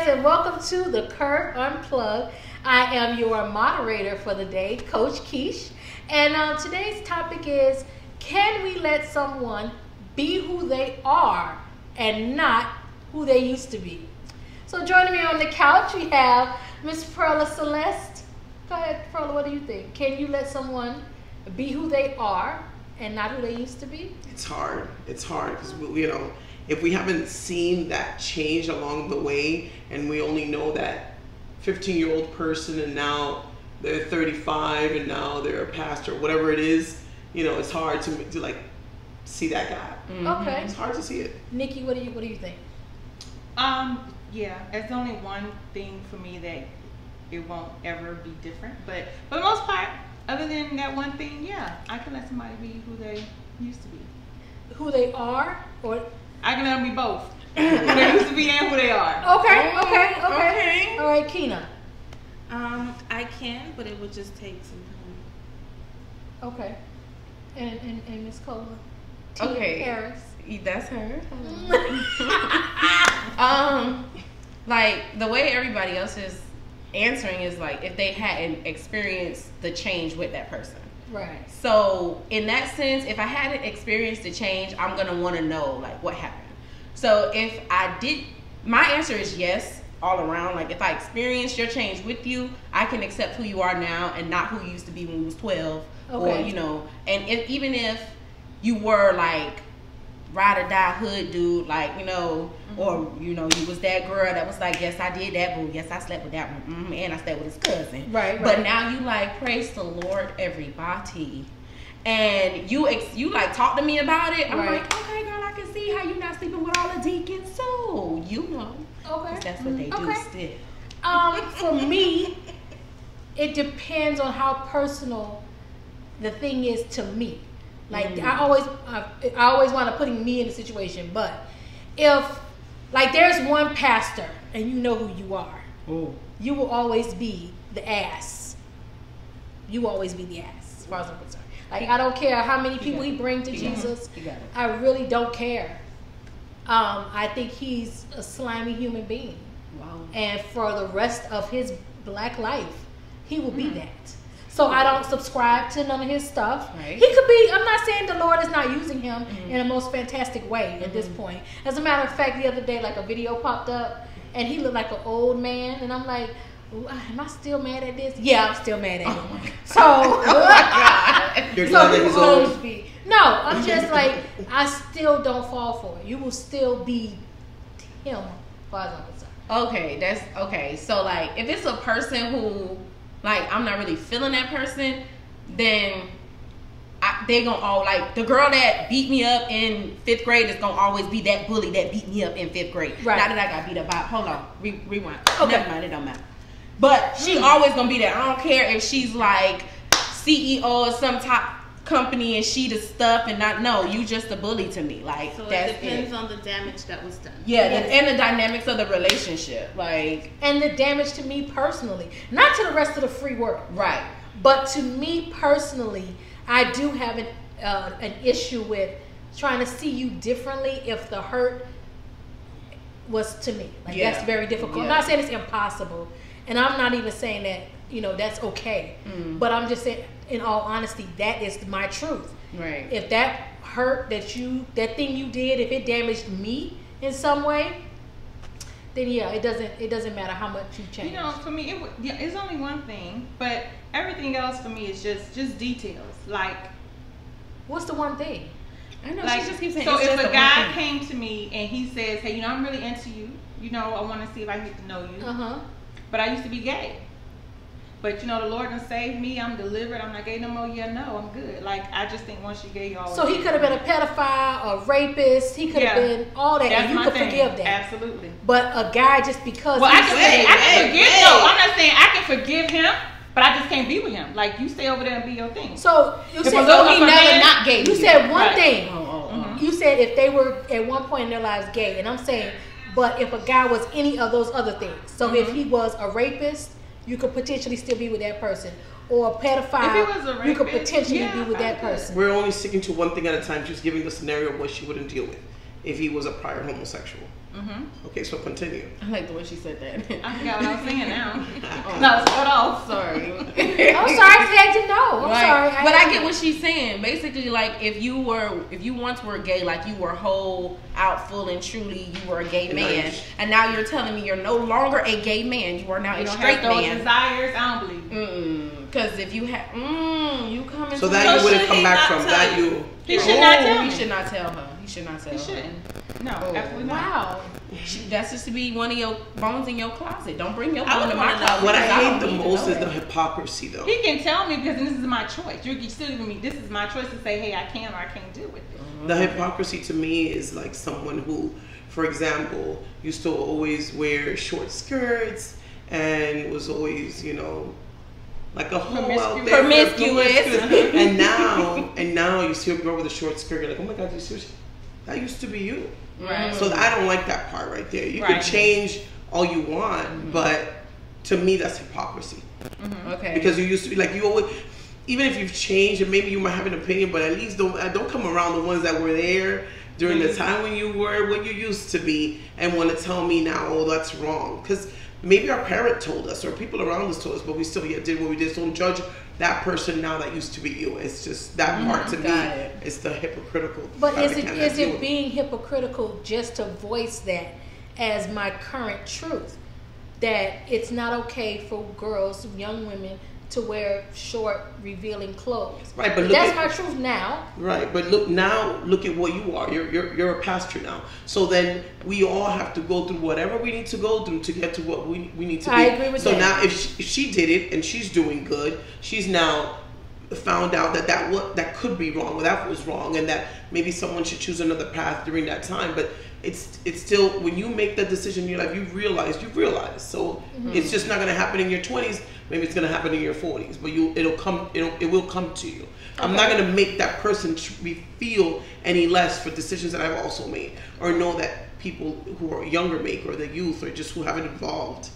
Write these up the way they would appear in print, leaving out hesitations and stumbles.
and welcome to the Curve-Unplugged. I am your moderator for the day, Coach Keish. And today's topic is, can we let someone be who they are and not who they used to be? So joining me on the couch, we have Miss Perla Celeste. Go ahead, Perla, what do you think? Can you let someone be who they are and not who they used to be? It's hard. It's hard because, if we haven't seen that change along the way and we only know that 15-year-old person and now they're 35 and now they're a pastor, whatever it is, it's hard to like see that gap. Mm-hmm. Okay. It's hard to see it. Nikki, what do you think? Yeah, it's only one thing for me that it won't ever be different. But for the most part, other than that one thing, yeah, I can let somebody be who they used to be. Who they are, or I can let them be both. Who they used to be and who they are. Okay. All right, Keena. I can, but it would just take some time. Okay. And Miss Cola. Okay. Harris. That's her. Like the way everybody else is answering is like if they hadn't experienced the change with that person. Right. So in that sense, if I hadn't experienced the change, I'm gonna want to know like what happened. So if I did, my answer is yes all around. Like if I experienced your change with you, I can accept who you are now and not who you used to be when you was 12. Okay. Or and even if you were like ride or die hood dude, like or you was that girl that was like, yes I did that, but yes I slept with that one, and I slept with his cousin. Right. But now you like, praise the Lord, everybody, and you like talk to me about it. I'm right. like, okay, girl, I can see how you not sleeping with all the deacons, so Okay. that's what they do still. For me, it depends on how personal the thing is to me. Like I always want to putting me in the situation, but if like there's one pastor and you know who you are, you will always be the ass. You will always be the ass, as far as I'm concerned. Like I don't care how many people he bring to Jesus. I really don't care. I think he's a slimy human being. Wow. And for the rest of his black life, he will be that. So I don't subscribe to none of his stuff. Right. He could be, I'm not saying the Lord is not using him in a most fantastic way at this point. As a matter of fact, the other day, like a video popped up and he looked like an old man. And I'm like, am I still mad at this? Yeah, I'm still mad at him. So, oh my God. You're glad that he's old? No, I'm just like, I still don't fall for it. You will still be him, as far as I'm concerned. Okay, that's okay. So like, if it's a person who, like, I'm not really feeling that person, then they gonna all like the girl that beat me up in 5th grade is gonna always be that bully that beat me up in 5th grade. Right. Not that I got beat up by. Hold on, rewind. Okay. Never mind, it don't matter. But she always gonna be there. I don't care if she's like CEO of some top company and she the stuff and not. No, you just a bully to me. Like so that's it depends on the damage that was done. Yeah, Yes. and the dynamics of the relationship, like, and the damage to me personally, not to the rest of the free world, right? But to me personally, I do have an issue with trying to see you differently if the hurt was to me. Like that's very difficult. I'm not saying it's impossible, and I'm not even saying that that's okay. But I'm just saying, in all honesty, that is my truth. Right. If that hurt that thing you did, if it damaged me in some way, then yeah, it doesn't matter how much you change. For me, it's only one thing, but everything else for me is just details. Like, what's the one thing? I know, like, she just keeps saying. So it's if just a guy came to me and he says, hey, I'm really into you. I want to see if I get to know you. But I used to be gay. But the Lord done saved me. I'm delivered. I'm not gay no more. Yeah, no, I'm good. Like, I just think once you're gay, you always. So he could have been a pedophile, a rapist. He could have been all that, and you could forgive that. Absolutely. But a guy just because. Well, I can forgive. No, I'm not saying I can forgive him, but I just can't be with him. Like, you stay over there and be your thing. So you said he never not gay. You said one thing. Mm-hmm. You said if they were at one point in their lives gay, and I'm saying, but if a guy was any of those other things, so if he was a rapist, you could potentially still be with that person, or a pedophile, if he was a rapist, you could potentially be with that person. We're only sticking to one thing at a time. She's giving the scenario of what she wouldn't deal with. if he was a prior homosexual. Okay, so continue. I like the way she said that. I forgot what I was saying now. No, start off. Sorry. I'm sorry, I didn't know. I'm sorry. But I get what she's saying. Basically, like if you once were gay, like you were whole, out, full and truly, you were a gay man, and now you're telling me you're no longer a gay man. You are now a straight have those man. Desires, I don't believe. Because if you had, you come into so that you wouldn't come back from that you. He should not tell me. He should not tell her. He should not tell her. He shouldn't. No, absolutely not. Wow. That's just to be one of your bones in your closet. Don't bring your bone to my closet. What I hate the most is the hypocrisy, though. He can tell me because this is my choice. You're still giving me, this is my choice to say, hey, I can or I can't deal with it. The hypocrisy to me is like someone who, for example, used to always wear short skirts and was always, like a whole out there promiscuous. and now you see a girl with a short skirt, you're like, oh my God, you seriously? That used to be you. Right. So I don't like that part right there. You can change all you want, but to me that's hypocrisy. Okay. Because you used to be like, you always, even if you've changed and maybe you might have an opinion, but at least don't come around the ones that were there during the time when you were what you used to be and want to tell me now, oh, that's wrong. Because maybe our parent told us or people around us told us, but we still did what we did. So don't judge that person now that used to be you. It's just that part to me. It's the hypocritical. But is it being hypocritical just to voice that as my current truth? That it's not okay for girls, young women, to wear short, revealing clothes. Right, but that's my truth now. Right, but look at what you are. You're a pastor now. So then we all have to go through whatever we need to go through to get to what we need to be. I agree with that. So now if she did it and she's doing good, she's now found out that could be wrong, or that was wrong, and that maybe someone should choose another path during that time. But it's still, when you make that decision in your life, you've realized. So it's just not going to happen in your 20s. Maybe it's going to happen in your 40s, but it will come to you. Okay. I'm not going to make that person feel any less for decisions that I've also made, or know that people who are younger make, or the youth, or just who haven't evolved.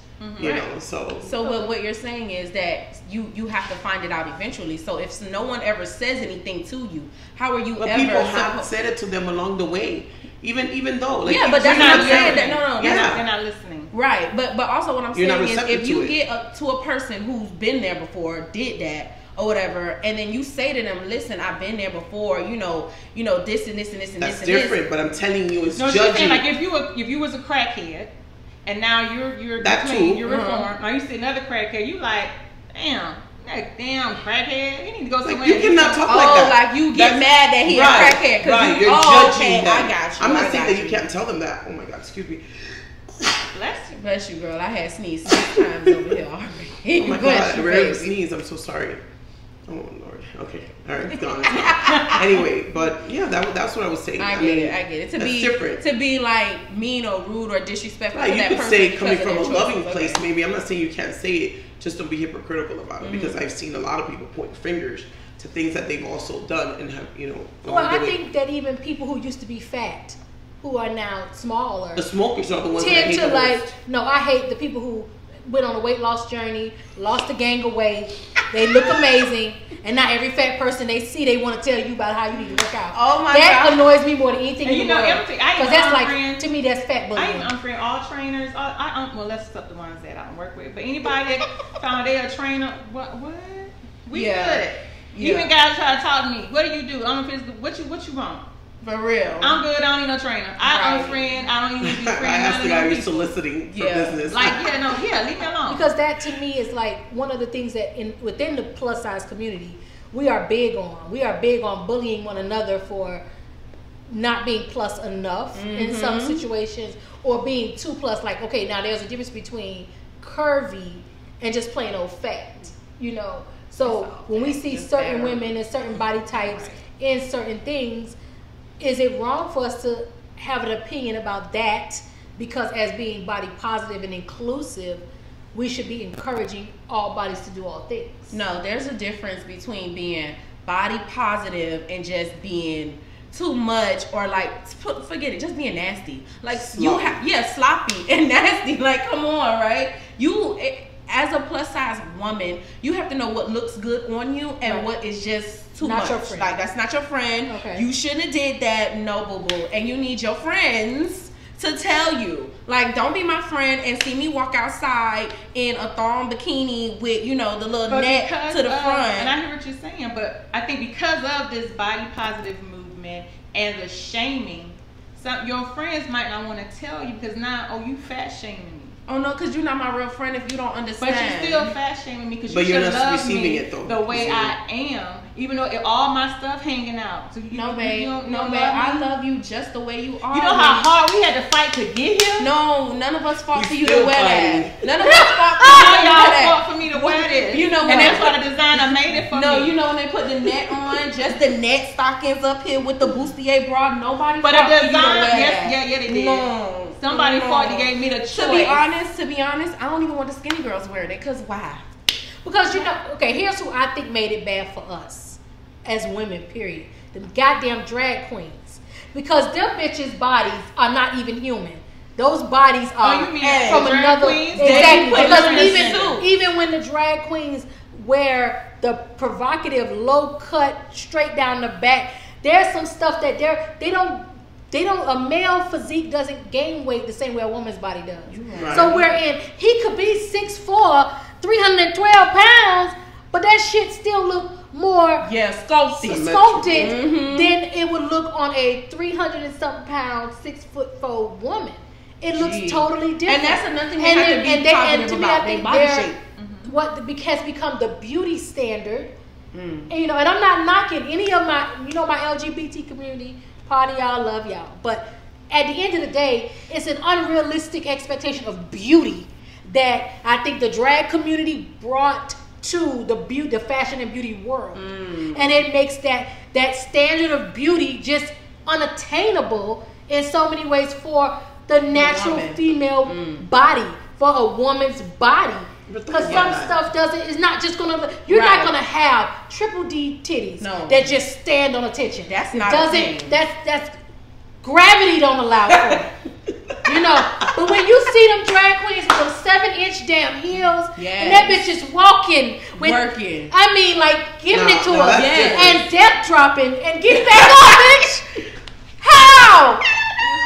So what you're saying is that you have to find it out eventually. So if no one ever says anything to you, how are you but ever? People have said it to them along the way. Even though, like, but that's not saying that. No, they're not listening. Right, but also what I'm saying is, if you get to a person who's been there before, did that or whatever, and then you say to them, "Listen, I've been there before. This and this and this and that's this." That's different. But I'm telling you, it's judging. She's saying, like if you was a crackhead, and now you're clean, you're reformed. Now you see another crackhead, you like, damn crackhead, you need to go somewhere. You cannot talk like that. Like you get mad that he a crackhead because you're judging them. I got you. I'm not saying that you can't tell them that. Oh my God, excuse me. Bless you, girl. I had sneezed 6 times over here already. Oh my God, I rarely sneeze. I'm so sorry. Oh Lord. Okay. All right. It's gone. Anyway, but yeah, that's what I was saying. I get it. To be like mean or rude or disrespectful. Right, to you that could person say coming from a choices, loving place. Maybe I'm not saying you can't say it. Just don't be hypocritical about it, because I've seen a lot of people point fingers to things that they've also done and have Well, I think that even people who used to be fat, who are now smaller, the smokers are the ones tend that hate to no, I hate the people who went on a weight loss journey, lost a gang of weight, they look amazing, and not every fat person they see, they want to tell you about how you need to work out. Oh my that God. annoys me more than anything in the world. Because that's like, to me, that's fat bullying. I even unfriend all trainers. Well, let's stop the ones that I don't work with. But anybody that found they're a trainer, what? We good. Yeah. Even guys try to talk to me. What do you do? I'm physical. What you want? For real. I'm good. I don't need no trainer. I unfriend. I don't even be friends. I asked the guy who's soliciting for business. Leave me alone. Because that to me is like one of the things that within the plus size community we are big on. We are big on bullying one another for not being plus enough in some situations, or being too plus. Like, okay, now there's a difference between curvy and just plain old fat. So when we see certain women and certain body types in certain things, is it wrong for us to have an opinion about that? Because as being body positive and inclusive, we should be encouraging all bodies to do all things. No, there's a difference between being body positive and just being too much, or like, forget it, just being nasty. Like sloppy and nasty. Like, come on, right? as a plus size woman, you have to know what looks good on you and what is just too Not much. your friend. Like, that's not your friend. Okay. You shouldn't have did that. No, boo boo. And you need your friends to tell you. Like, don't be my friend and see me walk outside in a thong bikini with, you know, the little net to the front. And I hear what you're saying, but I think because of this body positive movement and the shaming, your friends might not want to tell you because now, oh, you fat shaming me. Oh no, because you're not my real friend if you don't understand. But you're still fat shaming me because you you're should not love receiving me it, though. the way I am, even though all my stuff hanging out. So No, babe. I love you just the way you are. You know how hard we had to fight to get here? No, none of us fought for you to still wear fighting. that. None of us fought for you to wear Y'all that. fought for me to wear this. You know, and that's why the designer made it for me. No, you know when they put the net on, just the net stockings up here with the bustier bra, nobody But fought the for you to wear design, that. yeah, they did. No. Somebody fought to gave me the choice. To be honest, I don't even want the skinny girls wearing it. Because why? Because, you know, okay, here's who I think made it bad for us as women, period. The goddamn drag queens. Because them bitches' bodies are not even human. Those bodies are you mean from drag another. queens? Exactly. They Because even when the drag queens wear the provocative low cut straight down the back, there's some stuff that they don't a male physique doesn't gain weight the same way a woman's body does. Right. So he could be 6'4", 312 pounds, but that shit still look more sculpted than it would look on a 300 and something pound, 6'4" woman. It looks totally different. And that's another thing have to be positive about their body shape. What has become the beauty standard. And, you know, and I'm not knocking any of my LGBT community. Party y'all, love y'all. But at the end of the day, it's an unrealistic expectation of beauty that I think the drag community brought to the fashion and beauty world. And it makes that standard of beauty just unattainable in so many ways for the natural female body, for a woman's body. Because some stuff is not just gonna. You're not gonna have triple D titties that just stand on attention. That's not a thing. That's gravity don't allow for it. You know. But when you see them drag queens with those 7-inch damn heels, and that bitch is walking with working. I mean, like giving it to us and different. death dropping and getting back up, bitch. How?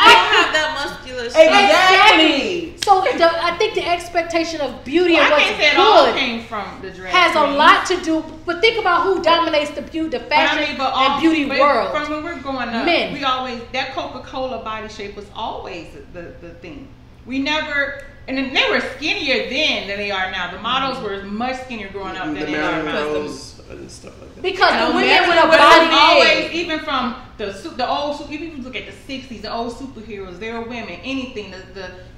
I don't have that muscular strength. Exactly. So I think the expectation of beauty and I what's can't say it all good came from the drag has a queens. lot to do. But think about who dominates the fashion and beauty world. From when we're growing up, Men. we always that Coca-Cola body shape was always the thing. We never. And then they were skinnier then than they are now. The models were much skinnier growing up than they are now. And stuff like that. Because the women Marilyn with a was body always, even from the old, even if you look at the 60s, the old superheroes, they were women. Anything,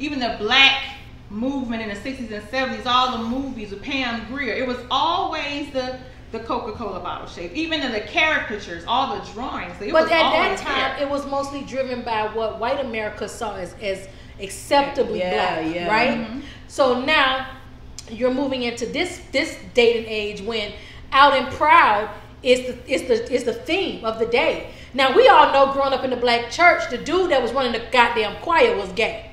even the black movement in the 60s and 70s, all the movies with Pam Grier, it was always the Coca-Cola bottle shape. Even in the caricatures, all the drawings. But at that time, it was mostly driven by what white America saw as acceptably black, right? Mm-hmm. So now you're moving into this day and age when out and proud is the theme of the day. Now we all know, growing up in the black church, the dude that was running the goddamn choir was gay.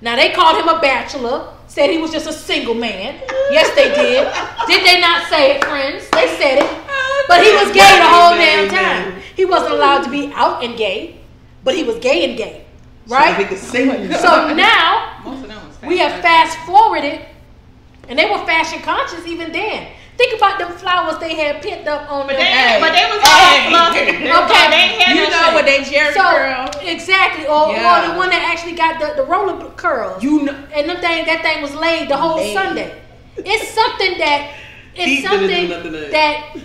Now they called him a bachelor, said he was just a single man. Yes, they did. Did they not say it, friends? They said it. But he was gay the whole damn time. He wasn't allowed to be out and gay, but he was gay and gay. Right? So now we have fast forwarded, and they were fashion conscious even then. Think about them flowers they had pinned up on their head. But they was all fluffy. Okay, they had you know what they Jerry curl. Exactly, or the one that actually got the roller curls. You know, and that thing was laid the whole Sunday. It's something that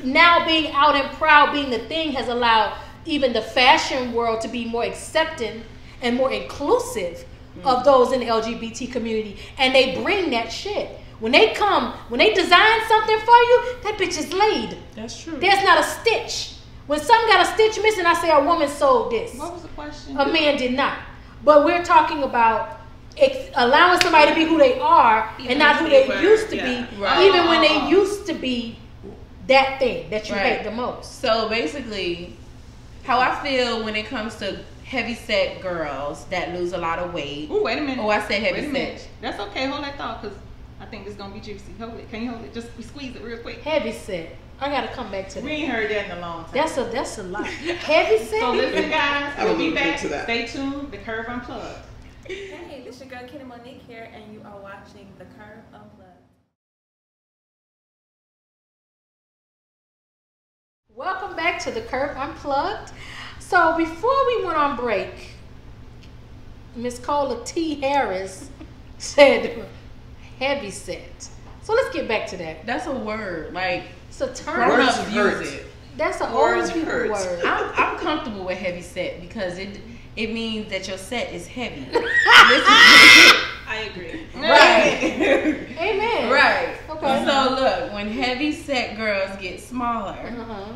now being out and proud, being the thing, has allowed even the fashion world to be more accepting and more inclusive of those in the LGBT community, and they bring that shit. When they design something for you, that bitch is laid. That's true. There's not a stitch. When some got a stitch missing, I say a woman sold this. What was the question? A man did not. But we're talking about allowing somebody to be who they are and not who they used to be, even when they used to be that thing that you hate the most. So basically, how I feel when it comes to heavyset girls that lose a lot of weight. Ooh, wait a minute. Oh, I said heavy set. That's okay. Hold that thought, because I think it's gonna be juicy. Hold it. Can you hold it? Just squeeze it real quick. Heavy set. I gotta come back to that. We ain't heard that in a long time. That's a lot. Heavy set. So listen, guys. I We'll will be look back. into that. Stay tuned. The Curve Unplugged. Hey, this is your girl Kenny Monique here, and you are watching the Curve Unplugged. Welcome back to the Curve Unplugged. So before we went on break, Miss Cola T. Harris said heavy set. So let's get back to that. That's a word. Like, It's a term. grown-ups Words use hurt. it. That's an Words old people hurt. word. I'm comfortable with heavy set because it means that your set is heavy. I agree. Right. Amen. Right. Okay. So look, when heavy set girls get smaller, Uh-huh.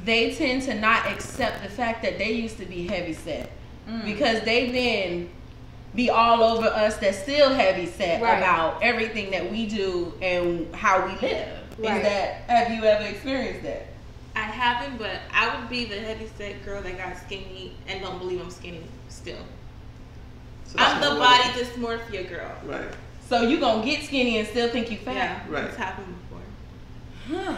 they tend to not accept the fact that they used to be heavy set because they then be all over us that's still heavy set Right. about everything that we do and how we live. Right. Have you ever experienced that? I haven't, but I would be the heavyset girl that got skinny and don't believe I'm skinny still. So I'm that's the what- body dysmorphia girl. Right. So you gonna get skinny and still think you fat? Yeah, Right. it's happened before.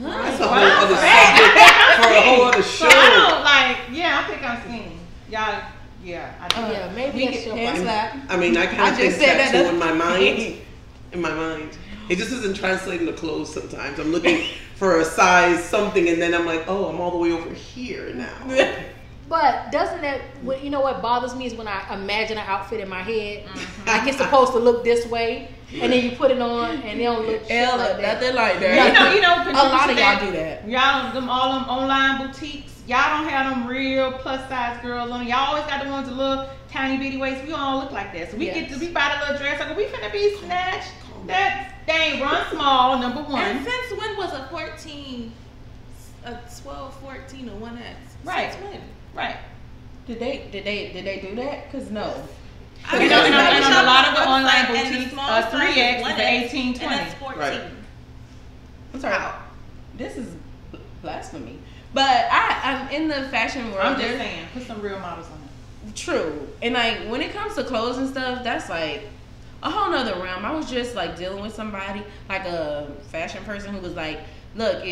That's a whole other subject for a whole other So I show. don't like. Yeah, I think I'm skinny. Y'all. Yeah, I do. Yeah, maybe we that's get your hand problem. slap. I mean, I I kind of just think said that that too in my the- mind. In my mind, it just isn't translating the clothes. Sometimes I'm looking for a size something, and then I'm like, oh, I'm all the way over here now. But doesn't that, you know what bothers me is when I imagine an outfit in my head, like it's supposed to look this way, and then you put it on and they don't look shit Hell, like that. nothing like that. You know, a lot of y'all do that. Y'all, all them online boutiques, y'all don't have them real plus size girls on. Y'all always got the ones with little tiny bitty waists. We don't all look like that. So we Yes. get to, we buy the little dress, like we finna be snatched. They ain't run small, number And one. since when was a 14, a 12, 14, or 1X? Right. Since when? Right. Did they do that? Cause no. You know, and on a lot of the online And the boutiques, small size 3X is 1X, the 18, and 20. that's 14. Right. I'm sorry. This is blasphemy. But I'm in the fashion world. I'm just there's- saying, put some real models on it. True. And like when it comes to clothes and stuff, that's like a whole nother realm. I was just like dealing with somebody, like a fashion person who was like, look,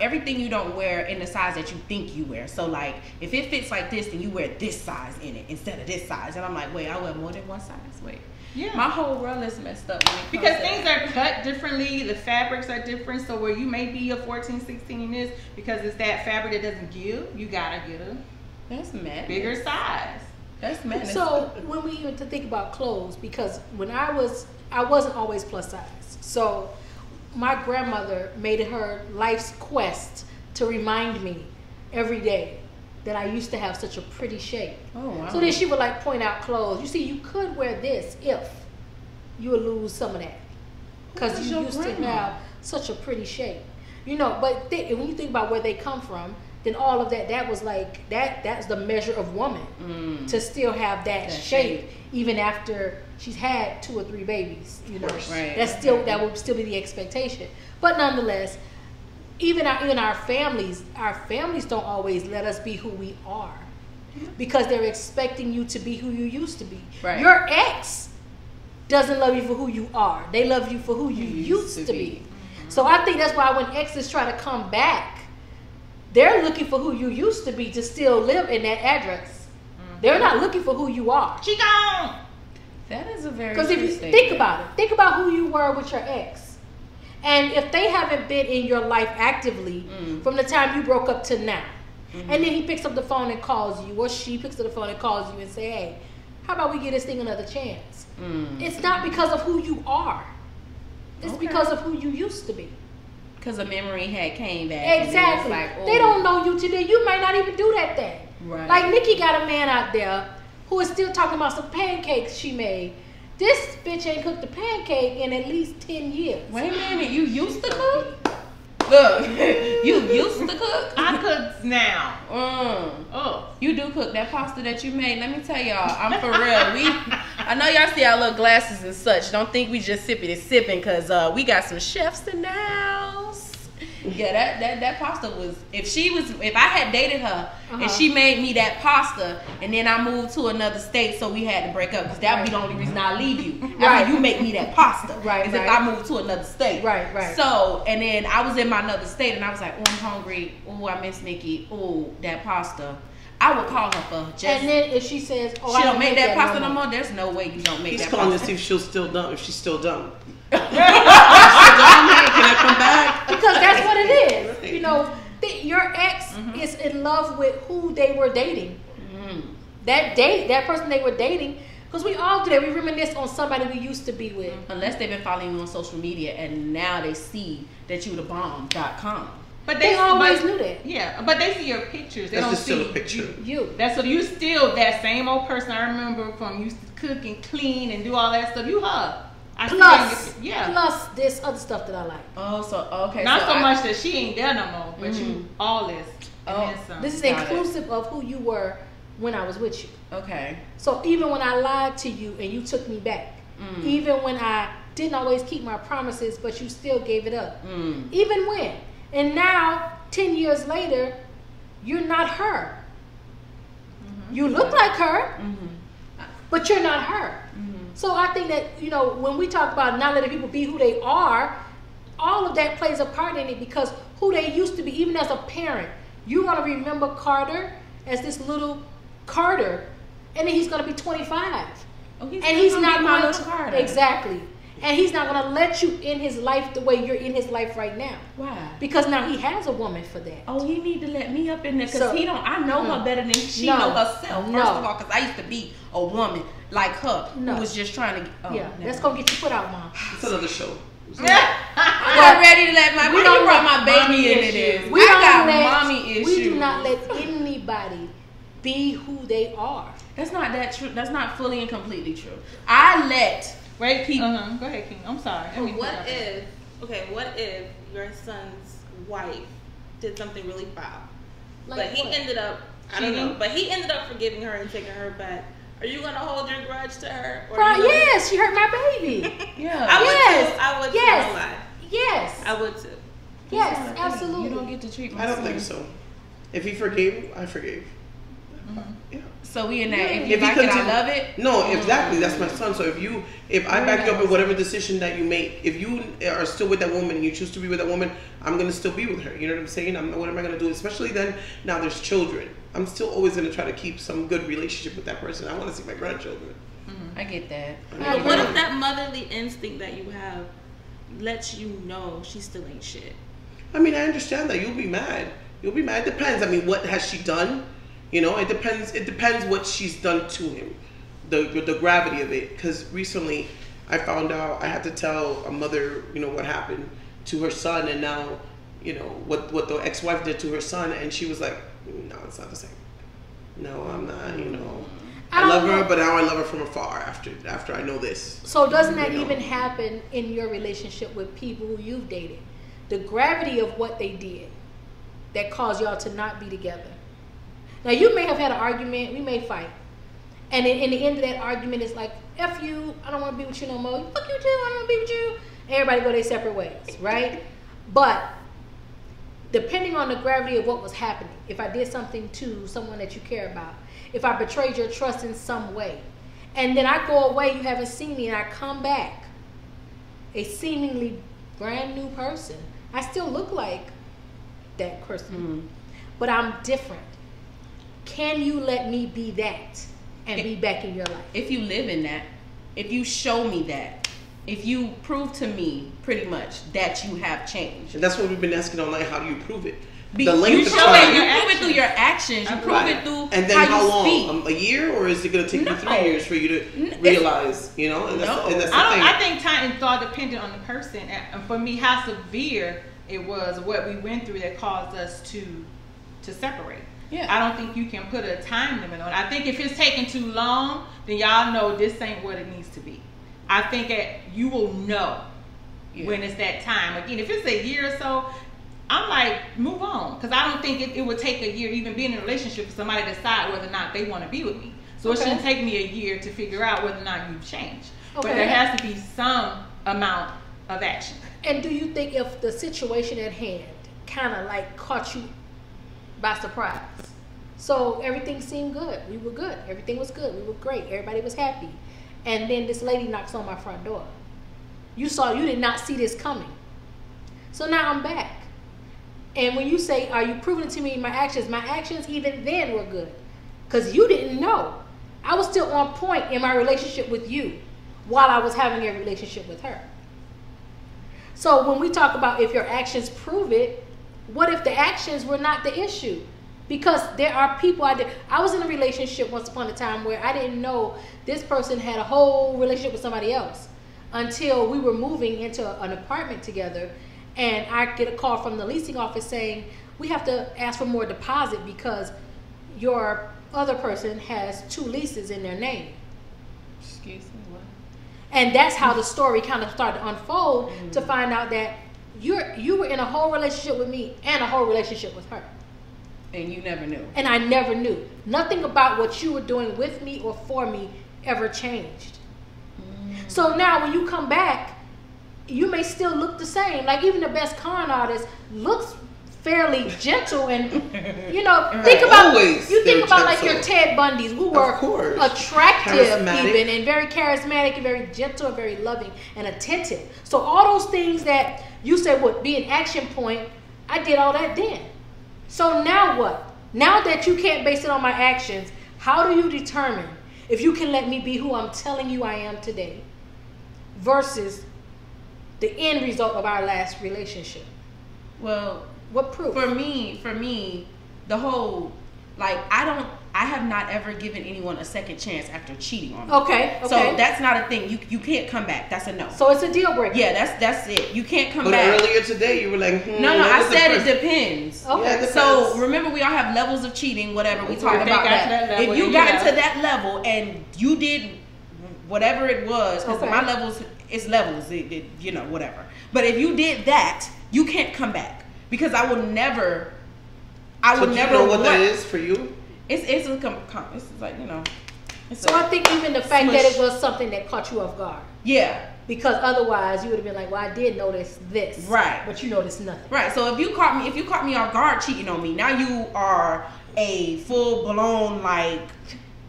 everything you don't wear in the size that you think you wear. So like if it fits like this, then you wear this size in it instead of this size. And I'm like, wait, I wear more than one size. Wait. Yeah. My whole world is messed up when it comes Because to things that. are cut differently, the fabrics are different. So where you may be a 14, 16 in this, because it's that fabric that doesn't give, you gotta get a That's madness. bigger size. That's madness. So when we even to think about clothes, because when I wasn't always plus size. So my grandmother made it her life's quest to remind me every day that I used to have such a pretty shape. oh wow. So then she would like point out clothes. You see, you could wear this if you would lose some of that, because was you your used to grandma? have such a pretty shape. You know, but when you think about where they come from, then all of that was like that's the measure of woman to still have that shape even after she's had 2 or 3 babies. You know, Right. that would still be the expectation. But nonetheless, even our families don't always let us be who we are, because they're expecting you to be who you used to be. Right. Your ex doesn't love you for who you are. They love you for who you used to be. So I think that's why when exes try to come back, they're looking for who you used to be to still live in that address. They're not looking for who you are. She gone. That is a very Because if true you statement. think about it, think about who you were with your ex. And if they haven't been in your life actively from the time you broke up to now, and then he picks up the phone and calls you, or she picks up the phone and calls you and say, hey, how about we give this thing another chance? It's not because of who you are. It's because of who you used to be. Because a memory had came back. and Exactly. it's like, They oh. don't know you today. You might not even do that thing. Right. Like Nikki got a man out there who is still talking about some pancakes she made. This bitch ain't cooked a pancake in at least 10 years. Wait a minute, you used to cook? Look, you used to cook? I cook now. Oh. You do cook that pasta that you made. Let me tell y'all, I'm for real. I know y'all see our little glasses and such. Don't think we just sipping, because we got some chefs in the house. Yeah, that pasta was. If I had dated her and she made me that pasta, and then I moved to another state, so we had to break up because that would be the only reason I leave you. After you make me that pasta, is if I moved to another state. Right. So, and then I was in my another state, and I was like, oh, I'm hungry. Oh, I miss Nikki. Oh, that pasta. I would call her for just. And then if she says, "Oh, she I don't make that pasta no more," there's no way you don't make He's that calling pasta. to see if she's still dumb. If she's still dumb. Can I come back? Because that's what it is. Right. You know, your ex is in love with who they were dating. That person they were dating. Because we all do that. We reminisce on somebody we used to be with. Unless they've been following you on social media and now they see that you the bomb.com. But They always knew that. Yeah, but they see your pictures. They That's don't just still see a picture. You. That's what you still that same old person I remember from used to cook and clean and do all that stuff. You her. Plus this other stuff that I like. Oh, so okay. Not so much that she ain't there no more, but you all this. And then some. This is inclusive of who you were when I was with you. Okay. So even when I lied to you and you took me back, even when I didn't always keep my promises, but you still gave it up. Even when. And now, 10 years later, you're not her. You look like her, but you're not her. So I think that, you know, when we talk about not letting people be who they are, all of that plays a part in it because who they used to be, even as a parent, you're going to remember Carter as this little Carter, and then he's going to be 25. Oh, and he's not my going little to, Carter. exactly. And he's not going to let you in his life the way you're in his life right now. Why? Because now he has a woman for that. Oh, he need to let me up in there because So- he don't. I know her better than she know herself. First of all, because I used to be a woman like her who was just trying to. Oh, Yeah, that's going to get you put out, Mom. It's another show. I'm not ready to let my. We don't brought my baby into this. We I don't got let, mommy issues. We do not let anybody be who they are. That's not that true. That's not fully and completely true. I let. Wait, Go ahead, King. I'm sorry. What if your son's wife did something really foul? Like but he what? ended up, I don't know, but he ended up forgiving her and taking her back. Are you going to hold your grudge to her? Or Yes, she hurt my baby. Yeah. I would too. Yes. No lie. Yes. I would too. Yes, absolutely. You don't get to treat my I don't son. think so. If he forgave, I forgave. Yeah. So we in that. If If you he like it, I continue- love it. No, exactly. That's my son. So if I back you up in whatever decision that you make, if you are still with that woman and you choose to be with that woman, I'm gonna still be with her. You know what I'm saying? What am I gonna do? Especially then, now there's children. I'm still always gonna try to keep some good relationship with that person. I want to see my grandchildren. I get that. But what if that motherly instinct that you have lets you know she still ain't shit? I mean, I understand that you'll be mad. You'll be mad. It depends. I mean, what has she done? You know, it depends. It depends what she's done to him, the gravity of it. Because recently, I found out I had to tell a mother, you know, what happened to her son, and now, you know, what the ex-wife did to her son, and she was like, no, it's not the same. No, I'm not. You know, I love her, but now I love her from afar. After I know this. So doesn't that even happen in your relationship with people who you've dated? The gravity of what they did that caused y'all to not be together. Now you may have had an argument, we may fight, and in the end of that argument, it's like, F you, I don't want to be with you no more. Fuck you too, I don't want to be with you. Everybody go their separate ways, right? But depending on the gravity of what was happening, if I did something to someone that you care about, if I betrayed your trust in some way, and then I go away, you haven't seen me, and I come back, a seemingly brand new person, I still look like that person, but I'm different. Can you let me be that and be back in your life? If you live in that, if you show me that, if you prove to me pretty much that you have changed. And that's what we've been asking all night. How do you prove it? You The length of show time. it. You prove it through your actions. You prove it through and then how you long? speak. A year, or is it going to take you 3 No. years for you to realize? You know, and that's the thing. I think time is all dependent on the person. And for me, how severe it was, what we went through that caused us to separate. Yeah. I don't think you can put a time limit on it. I think if it's taking too long, then y'all know this ain't what it needs to be. I think that you will know when it's that time. Again, if it's a year or so, I'm like, move on. Because I don't think it would take a year, even being in a relationship, for somebody to decide whether or not they want to be with me. So it shouldn't take me a year to figure out whether or not you've changed. But there has to be some amount of action. And do you think if the situation at hand kind of like caught you by surprise. So everything seemed good. We were good. Everything was good. We were great. Everybody was happy. And then this lady knocks on my front door. You did not see this coming. So now I'm back. And when you say, are you proving it to me in my actions even then were good. Because you didn't know. I was still on point in my relationship with you while I was having a relationship with her. So when we talk about if your actions prove it, what if the actions were not the issue? Because there are people out there. I was in a relationship once upon a time where I didn't know this person had a whole relationship with somebody else until we were moving into an apartment together, and I get a call from the leasing office saying, we have to ask for more deposit because your other person has 2 leases in their name. Excuse me, what? And that's how the story kind of started to unfold, to find out that you were in a whole relationship with me and a whole relationship with her. And you never knew. And I never knew. Nothing about what you were doing with me or for me ever changed. So now when you come back, you may still look the same. Like even the best con artist looks fairly gentle, and think about like your Ted Bundys, who were attractive even, and very charismatic and very gentle and very loving and attentive. So all those things that you said would be an action point, I did all that then. So now what? Now that you can't base it on my actions, how do you determine if you can let me be who I'm telling you I am today versus the end result of our last relationship? Well, what proof? For me, the whole, like, I have not ever given anyone a second chance after cheating on me. Okay. So that's not a thing. You can't come back. That's a no. So it's a deal breaker. Yeah, that's it. You can't come but back. Earlier today, you were like, no, I said it depends. Okay. Yeah, it so remember, we all have levels of cheating. Whatever we talk about that. If you got into that level and you did whatever it was, because my levels is levels. Whatever. But if you did that, you can't come back, because I will never. Do you know what that is for you? It's like, So I think even the fact that it was something that caught you off guard. Yeah. Because otherwise you would have been like, well, I did notice this. Right. But you noticed nothing. Right. So if you caught me off guard cheating on me, now you are a full blown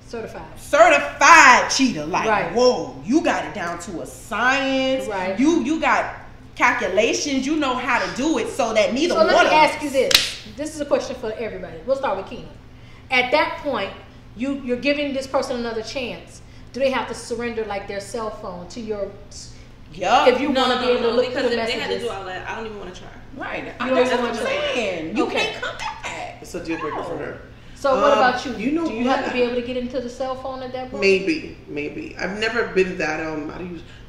certified cheater. Like, whoa, you got it down to a science. Right. You got calculations. You know how to do it so that neither one of us. So let me ask you this. This is a question for everybody. We'll start with Keena. At that point, you're giving this person another chance. Do they have to surrender like their cell phone to your? Yeah. If you want to be able to look through the messages. Because if they had to do all that, I don't even want to try. Right. That's what I'm saying. You can't come back. It's a deal breaker for her. So what about you? You know, do you have to be able to get into the cell phone at that point? Maybe. I've never been that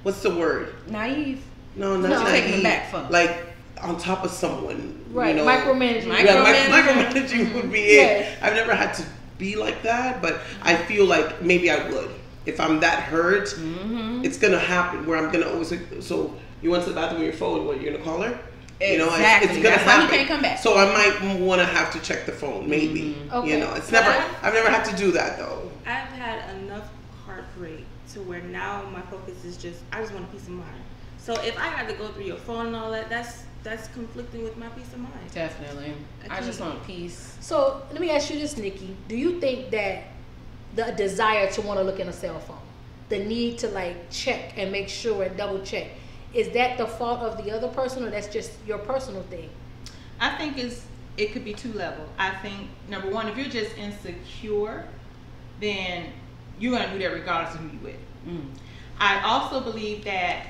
what's the word? Naive. No, not naive. Taking back from. Like on top of someone. Right. Micromanaging. Micromanaging would be it. I've never had to be like that, but I feel like maybe I would. If I'm that hurt, it's gonna happen where I'm gonna always so you went to the bathroom with your phone, what, you're gonna call her? Exactly. It's gonna happen. Why you can't come back. So I might wanna have to check the phone, maybe. Okay. I've never had to do that though. I've had enough heartbreak to where now my focus is I just want a peace of mind. So if I had to go through your phone and all that, that's conflicting with my peace of mind. Definitely. I just want peace. So let me ask you this, Nikki. Do you think that the desire to want to look in a cell phone, the need to check and make sure and double check, is that the fault of the other person, or that's just your personal thing? I think it could be 2 levels. I think number one, if you're just insecure, then you're gonna do that regardless of who you with. I also believe that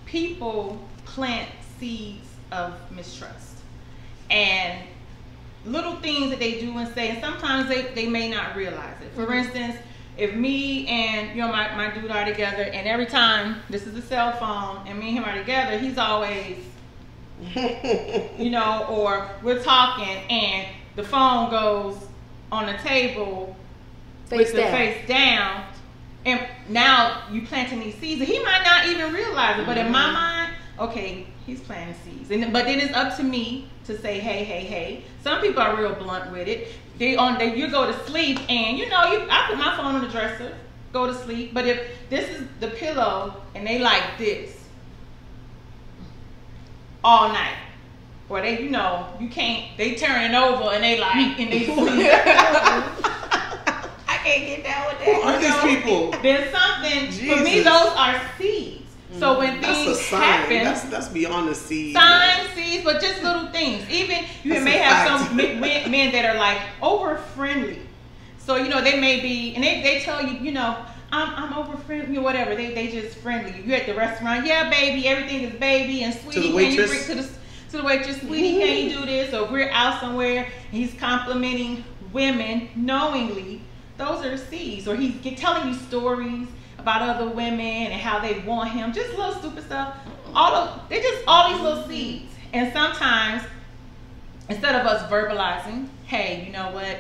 people plant seeds of mistrust and little things that they do and say, and sometimes they may not realize it. For instance, if me and my dude are together, and every time this is a cell phone and me and him are together, he's always or we're talking and the phone goes on the table face down, and now you planting these seeds, and he might not even realize it, but in my mind, okay, he's planting seeds. But then it's up to me to say, hey. Some people are real blunt with it. You go to sleep, and I put my phone on the dresser, go to sleep. But if this is the pillow and they like this all night, or they, you know, you can't, they turning over and they like, and they sleep. I can't get down with that. Who are these people? There's something, for me, Jesus. those are seeds. So when That's a things sign. happen, That's beyond the seed. signs, seeds, but just little things. Even you That's may a have fact. some men that are like over friendly. So you know they may be, and they tell you, you know, I'm over friendly or whatever. They just friendly. You're at the restaurant, yeah, baby, everything is baby and sweetie. To the Can you waitress. bring to the waitress, sweetie? Can you do this? Or we're out somewhere, and he's complimenting women knowingly. Those are seeds. Or he's telling you stories about other women and how they want him, just little stupid stuff. They're just all these little seeds. And sometimes, instead of us verbalizing, hey, you know what?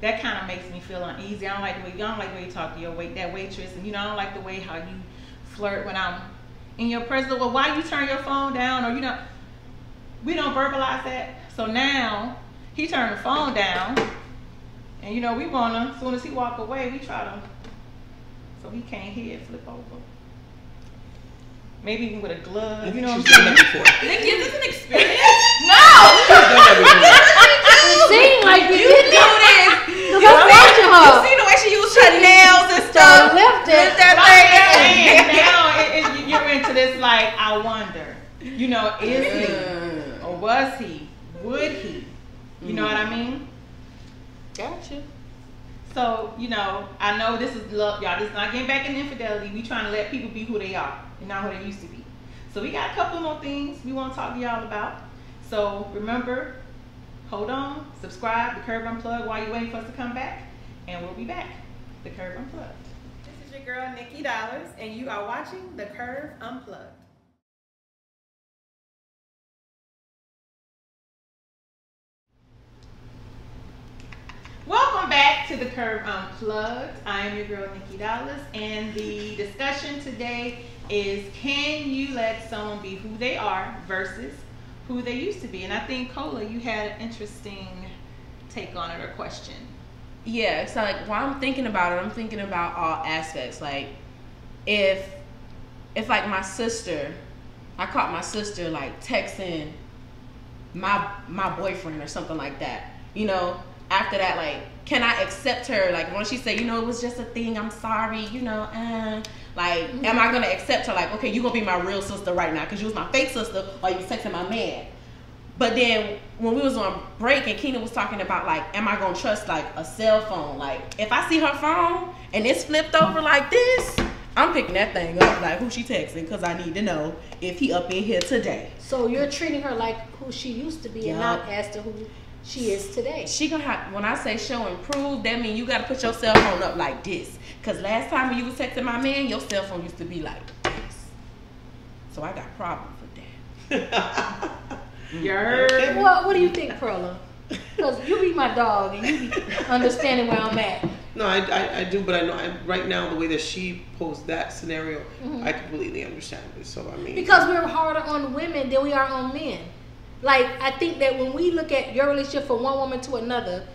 That kind of makes me feel uneasy. I don't like the way you talk to your waitress, and you know, I don't like the way how you flirt when I'm in your presence. Well, why you turn your phone down? Or you know, we don't verbalize that. So now he turned the phone down, and you know, we wanna, as soon as he walk away, we try to. So he can't hear it, flip over. Maybe even with a glove. I You think know what I'm she's done saying? that before. Nikki, is this an experience? No! She's done that before. It seemed like you You did do this. Because I'm watching You her. see the way she used her nails and stuff. Lift it. Lift that But I'm thing. saying, now you're into this like, I wonder. You know, is he? Or was he? Would he? You know what I mean? Gotcha. So, you know, I know this is love, y'all. This is not getting back in infidelity. We trying to let people be who they are and not who they used to be. So we got a couple more things we want to talk to y'all about. So remember, hold on, subscribe to Curve-Unplugged while you're waiting for us to come back, and we'll be back. The Curve-Unplugged. This is your girl, Nikki Dollars, and you are watching the Curve-Unplugged. Welcome back to the Curve-Unplugged. I am your girl, Nikki Dollars, and the discussion today is, can you let someone be who they are versus who they used to be? And I think, Cola, you had an interesting take on it or question. Yeah, it's like while I'm thinking about it, I'm thinking about all aspects. Like if like my sister, I caught my sister like texting my boyfriend or something like that, you know, after that, like, can I accept her? Like when she said, you know, it was just a thing, I'm sorry, you know, like, am I gonna accept her? Like, okay, you gonna be my real sister right now because you was my fake sister while you was texting my man. But then when we was on break and Keena was talking about like, am I gonna trust like a cell phone? Like if I see her phone and it's flipped over like this, I'm picking that thing up, like who she texting, because I need to know if he up in here today. So you're treating her like who she used to be and not as to who she is today. She gonna have, when I say show and prove, that means you gotta put your cell phone up like this. Cause last time when you was texting my man, your cell phone used to be like this. So I got problems with that. You heard? What do you think, Perla? Because you be my dog and you be understanding where I'm at. No, I do, but I know right now the way that she posed that scenario, I completely understand it. So I mean, Because we're harder on women than we are on men. Like, I think that when we look at your relationship from one woman to another,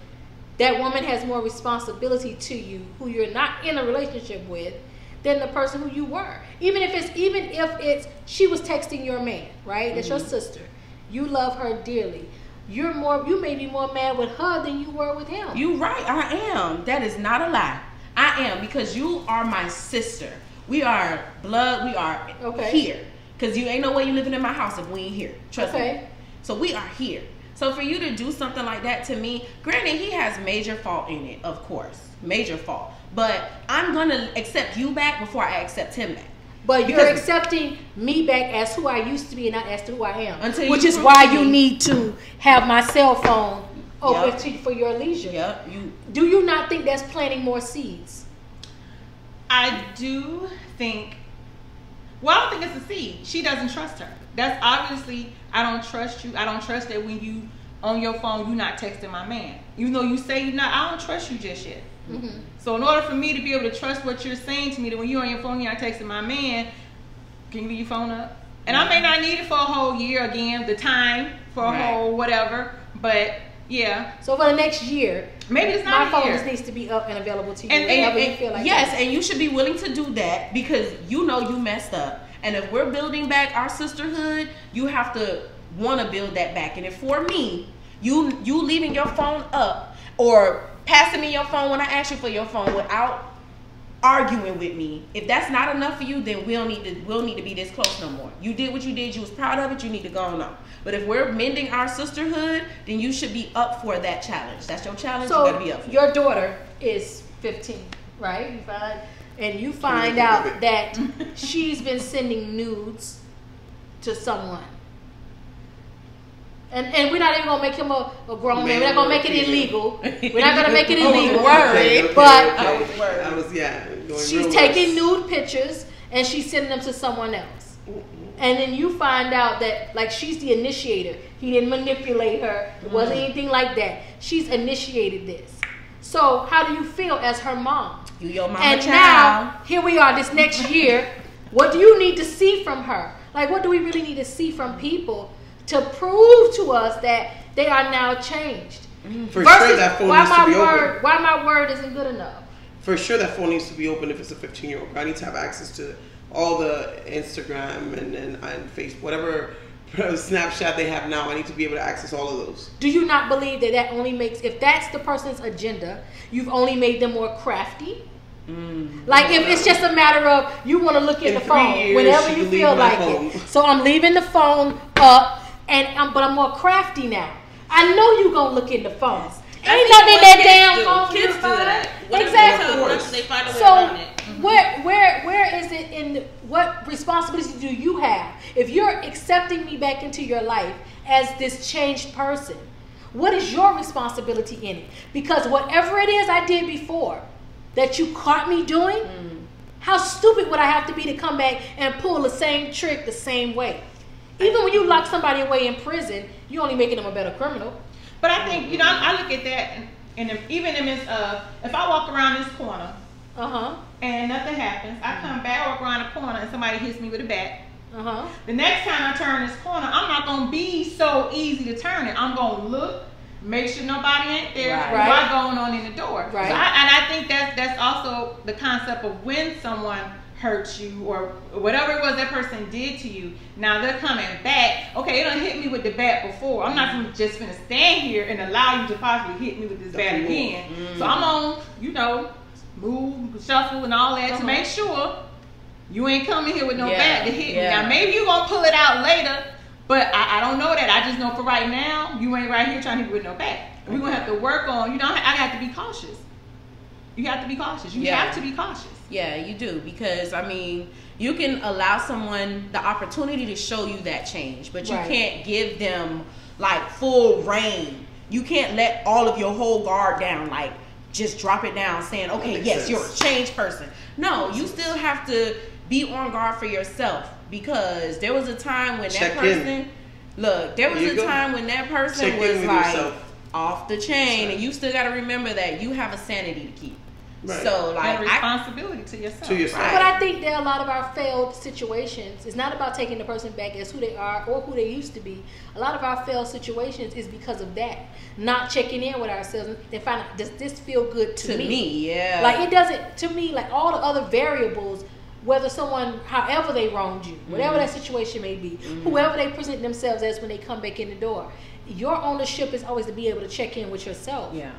that woman has more responsibility to you, who you're not in a relationship with, than the person who you were. Even if it's she was texting your man, right? That's your sister. You love her dearly. You may be more mad with her than you were with him. You right, I am. That is not a lie. I am, because you are my sister. We are blood. We are here. Because you ain't no way you living in my house if we ain't here. Trust me. So we are here. So for you to do something like that to me, granted, he has major fault in it, of course. Major fault. But I'm going to accept you back before I accept him back. But you're accepting me back as who I used to be and not as to who I am. Which is why you need to have my cell phone open for your leisure. Yep. Do you not think that's planting more seeds? I do think, well, I don't think it's a seed. She doesn't trust her. That's obviously, I don't trust you. I don't trust that when you on your phone, you're not texting my man. Even though you say you're not, I don't trust you just yet. So in order for me to be able to trust what you're saying to me, that when you're on your phone, you're not texting my man, can you leave your phone up? And I may not need it for a whole year again, the time for a whole whatever, but yeah. So for the next year, maybe it's not my phone just needs to be up and available to you whenever you feel like yes, that. and you should be willing to do that because you know you messed up. And if we're building back our sisterhood, you have to want to build that back. And if for me, you leaving your phone up or passing me your phone when I ask you for your phone without arguing with me, if that's not enough for you, then we'll need to be this close no more. You did what you did, you was proud of it, you need to go on. But if we're mending our sisterhood, then you should be up for that challenge. That's your challenge. So you gotta be up for your daughter is 15, right? You find out that she's been sending nudes to someone. And we're not even gonna make him a grown man. We're not gonna make it illegal. We're not gonna make it illegal. She's taking nude pictures and she's sending them to someone else. And then you find out that like she's the initiator. He didn't manipulate her. It wasn't anything like that. She's initiated this. So how do you feel as her mom? You your mama and child. Now here we are this next year. What do you need to see from her? Like what do we really need to see from people to prove to us that they are now changed? For sure that phone needs to be open. Why my word isn't good enough? For sure that phone needs to be open if it's a 15-year-old. I need to have access to all the Instagram and Facebook, whatever Snapchat they have now. I need to be able to access all of those. Do you not believe that only makes, if that's the person's agenda, you've only made them more crafty? Like if it's just a matter of you want to look at the phone whenever you feel like it. So I'm leaving the phone up, but I'm more crafty now. I know you gonna look in the phone. Ain't nothing in that damn phone. Kids do that. Exactly. They find a way so around it. where is it in what responsibility do you have if you're accepting me back into your life as this changed person? What is your responsibility in it? Because whatever it is I did before that you caught me doing, how stupid would I have to be to come back and pull the same trick the same way? Even when you lock somebody away in prison, you're only making them a better criminal. But I think, you know, I look at that, and even in this, if I walk around this corner, and nothing happens, I come back, walk around the corner, and somebody hits me with a bat. The next time I turn this corner, I'm not gonna be so easy to turn it. I'm gonna look, make sure nobody ain't there. What's going on in the door? Right. So I think that's also the concept of when someone hurt you or whatever it was that person did to you. Now they're coming back. Okay, it done hit me with the bat before. I'm not just gonna stand here and allow you to possibly hit me with this bat again. So I'm on, you know, move, shuffle, and all that to make sure you ain't coming here with no bat to hit me. Now maybe you gonna pull it out later, but I don't know that. I just know for right now you ain't right here trying to hit me with no bat. And we're gonna have to work on. You know, I have to be cautious. You have to be cautious. You have to be cautious. Yeah, you do, because I mean, you can allow someone the opportunity to show you that change, but you can't give them like full reign. You can't let all of your whole guard down, like just drop it down saying, okay, yes, you're a changed person. No, you still have to be on guard for yourself, because there was a time when that person, there was a time when that person was like off the chain, and you still got to remember that you have a sanity to keep. Right. So like responsibility to yourself. Right. But I think that a lot of our failed situations is not about taking the person back as who they are or who they used to be. A lot of our failed situations is because of that. Not checking in with ourselves and find out, does this feel good to me? Yeah. Like it doesn't, to me, like all the other variables, whether someone, however they wronged you, whatever that situation may be, whoever they present themselves as when they come back in the door, your ownership is always to be able to check in with yourself. Yeah.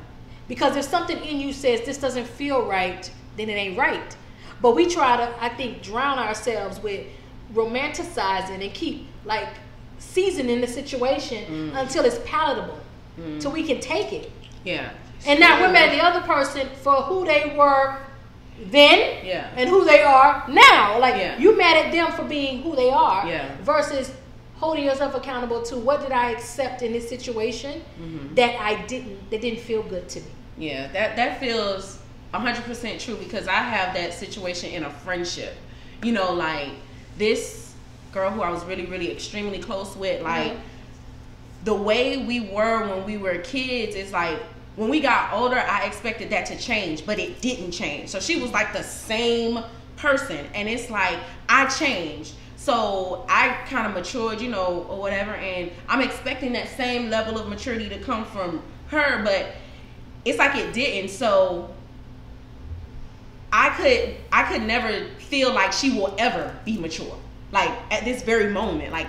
Because if something in you says this doesn't feel right, then it ain't right. But we try to, I think, drown ourselves with romanticizing and keep like seasoning the situation until it's palatable, till we can take it. Yeah. And now we're mad at the other person for who they were then and who they are now. Like you mad at them for being who they are versus holding yourself accountable to what did I accept in this situation that didn't feel good to me. Yeah, that feels 100% true, because I have that situation in a friendship. You know, like this girl who I was really, really extremely close with, like the way we were when we were kids is like, when we got older, I expected that to change, but it didn't change. So she was like the same person, and it's like I changed. So I kind of matured, you know, or whatever, and I'm expecting that same level of maturity to come from her, but it's like it didn't. So I could never feel like she will ever be mature. Like at this very moment, like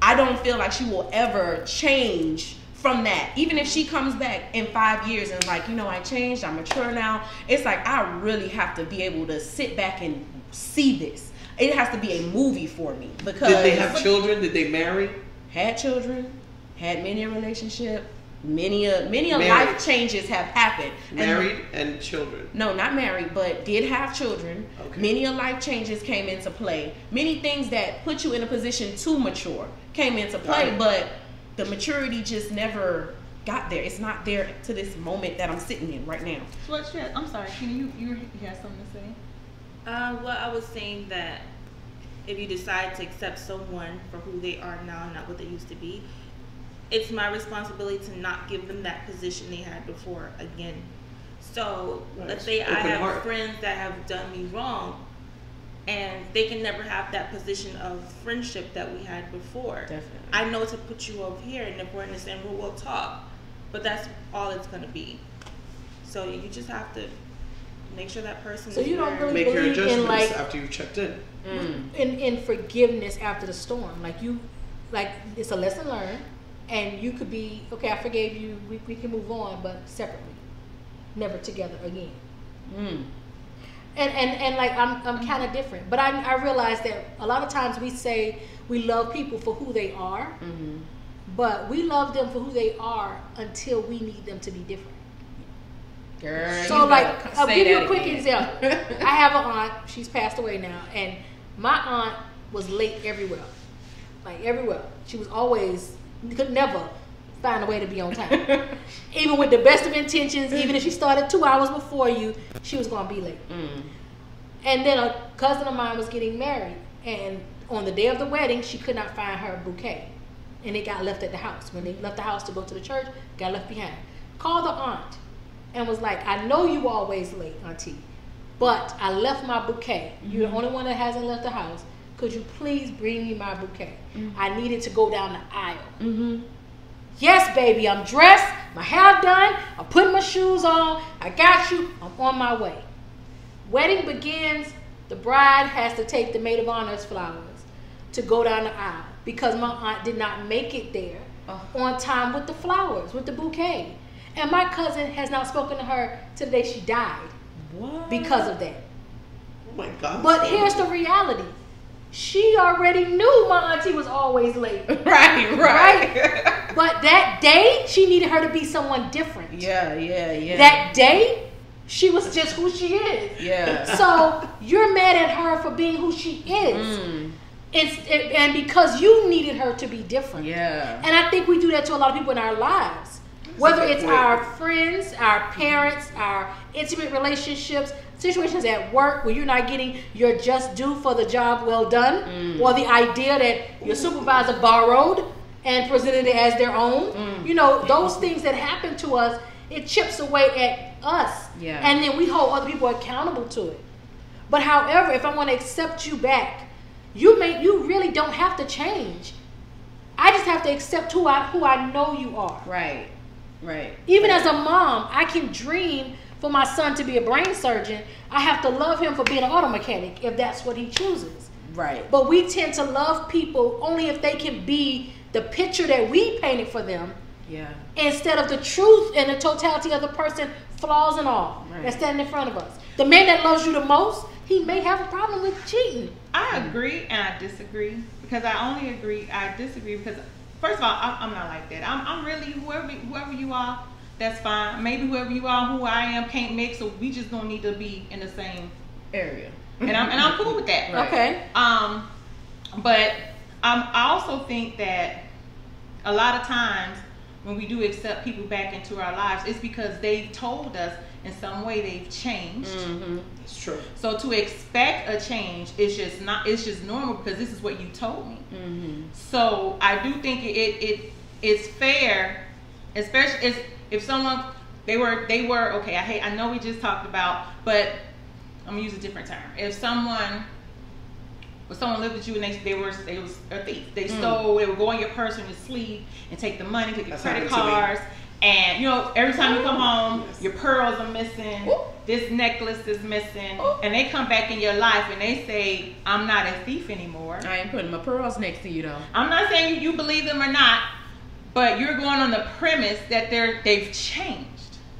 I don't feel like she will ever change from that. Even if she comes back in 5 years and like, I changed, I'm mature now. It's like, I really have to be able to sit back and see this. It has to be a movie for me. Because did they have children? Did they marry? Had children, had many a relationship, many a life changes have happened. Married and children. No, not married, but did have children. Okay. Many a life changes came into play. Many things that put you in a position to mature came into play, but the maturity just never got there. It's not there to this moment that I'm sitting in right now. I'm sorry, Kenny, you had something to say? Well, I was saying that if you decide to accept someone for who they are now, not what they used to be, it's my responsibility to not give them that position they had before again. So let's say I have friends that have done me wrong, and they can never have that position of friendship that we had before. Definitely. I know to put you over here, and if we're in the same room, we'll talk. But that's all it's going to be. So you just have to make sure that person So is you don't where- really Make your believe in adjustments like after you checked in. in forgiveness after the storm. Like it's a lesson learned, and you could be okay. I forgave you. We can move on, but separately, never together again. And like I'm kind of different, but I realize that a lot of times we say we love people for who they are, but we love them for who they are until we need them to be different. Girl, So like, I'll give you a quick example. I have an aunt. She's passed away now, and my aunt was late everywhere. Like everywhere, she was always could never find a way to be on time. Even with the best of intentions, even if she started 2 hours before you, she was gonna be late. And then a cousin of mine was getting married, and on the day of the wedding, she could not find her bouquet, and it got left at the house. When they left the house to go to the church, it got left behind. Called the aunt and was like, I know you always late, auntie, but I left my bouquet. You're the only one that hasn't left the house. Could you please bring me my bouquet? I needed to go down the aisle. Yes, baby, I'm dressed, my hair done, I'm putting my shoes on, I got you, I'm on my way. Wedding begins, the bride has to take the maid of honor's flowers to go down the aisle because my aunt did not make it there on time with the flowers, with the bouquet. And my cousin has not spoken to her till the day she died because of that. Oh my God. But here's the reality. She already knew my auntie was always late. Right? But that day, she needed her to be someone different. Yeah. That day, she was just who she is. Yeah. So you're mad at her for being who she is. And because you needed her to be different. Yeah. And I think we do that to a lot of people in our lives. Whether it's our friends, our parents, our intimate relationships, situations at work where you're not getting your just due for the job well done, or the idea that your supervisor borrowed and presented it as their own. You know, those things that happen to us, it chips away at us. Yeah. And then we hold other people accountable to it. But however, if I want to accept you back, you really don't have to change. I just have to accept who I know you are. Right. Even as a mom, I can dream for my son to be a brain surgeon. I have to love him for being an auto mechanic if that's what he chooses. Right. But we tend to love people only if they can be the picture that we painted for them. Yeah. Instead of the truth and the totality of the person, flaws and all, that's standing in front of us. The man that loves you the most, he may have a problem with cheating. I agree and I disagree because I disagree because first of all, I'm not like that. I'm really whoever you are, that's fine. Maybe whoever you are, who I am, can't mix, so we just don't need to be in the same area. And I'm cool with that. Right. Okay. But I also think that a lot of times when we do accept people back into our lives, it's because they've told us in some way they've changed. It's true. So to expect a change is just normal because this is what you told me. So I do think it's fair, especially if someone they were okay. I know we just talked about, but I'm gonna use a different term. If someone lived with you and they were a thief, they stole, they would go in your purse or your sleeve and take the money, take your credit cards, And you know, every time you come home, Yes. your pearls are missing. Ooh. This necklace is missing, Ooh. and they come back in your life and they say, "I'm not a thief anymore." I ain't putting my pearls next to you though. I'm not saying you believe them or not, but you're going on the premise that they've changed.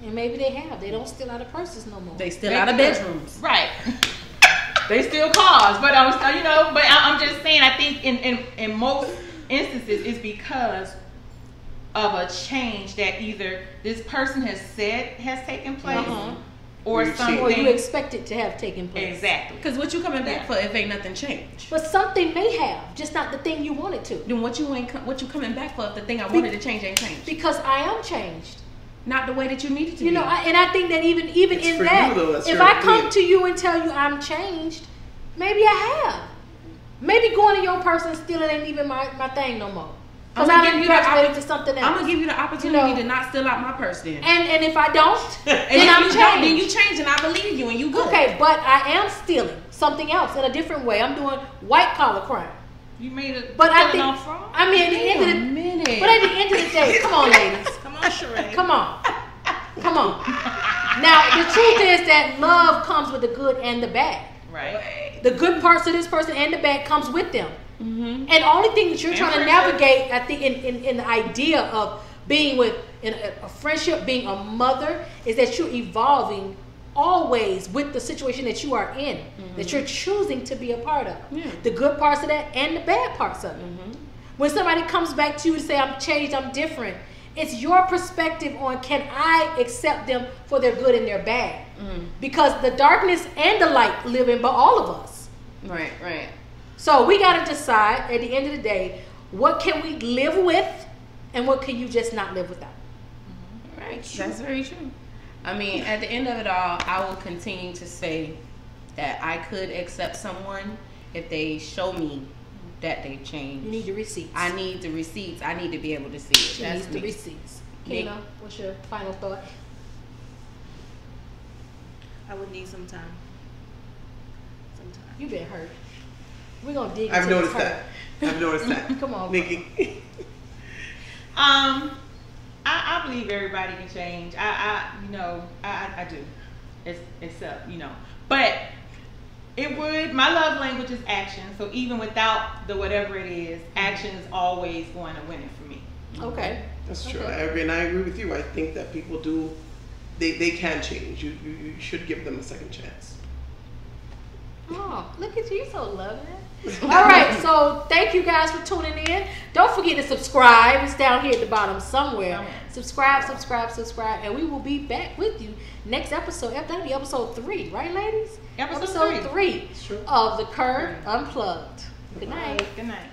And maybe they have. They don't steal out of purses no more. They still out of bedrooms. Right. They still cars, but I'm just saying. I think in most instances, it's because of a change that either this person has said has taken place, or You've something. Or you expect it to have taken place. Exactly. Because what you coming back for if ain't nothing changed? But something may have, just not the thing you wanted to. Then what you coming back for if the thing I wanted to change ain't changed? Because I am changed. Not the way that you needed to You be. know, and I think that even It's in for that, you, though, that's if your I come opinion. to you and tell you I'm changed, maybe I have. Maybe going to your person stealing ain't even my thing no more. Because I'ma I give done you the graduated to something else. I'm gonna give you the opportunity You know, to not steal out my purse then. and if I don't, And then if I'm you changed. don't, then you change and I believe you and you good. Okay, but I am stealing something else in a different way. I'm doing white collar crime. You made it. But I killing think, off fraud? I mean, at the end of the, minute. but at the end of the day, come on, ladies, Come on, Sheree. come on, come on. Now the truth is that love comes with the good and the bad. Right. The good parts of this person and the bad comes with them. Mm-hmm. And the only thing that you're And trying to friendship. navigate, I think, in the idea of being with in a friendship, being a mother, is that you're evolving always with the situation that you are in, that you're choosing to be a part of. Yeah. The good parts of that and the bad parts of it. When somebody comes back to you and say, I'm changed, I'm different, it's your perspective on, can I accept them for their good and their bad? Because the darkness and the light live in all of us. Right, right. So we got to decide at the end of the day, what can we live with and what can you just not live without? Right. That's very true. I mean, at the end of it all, I will continue to say that I could accept someone if they show me that they've changed. You need the receipts. I need the receipts. I need to be able to see it. She That's needs the me. receipts. Nick? Kayla, what's your final thought? I would need some time. Some time. You've been hurt. We're going to dig I've into noticed this that. I've noticed that. Come on, Nikki. I believe everybody can change. I do. Except, but it would. My love language is action. So even without the whatever it is, action is always going to win it for me. Okay. That's true. Okay. And I agree with you. I think that people do, they can change. You should give them a second chance. Oh, look at you, so loving. All right, so thank you guys for tuning in. Don't forget to subscribe. It's down here at the bottom somewhere. Subscribe, and we will be back with you next episode. That'll be episode 3, right, ladies? Episode 3 Sure. of the Curve Unplugged. Good night. Good night.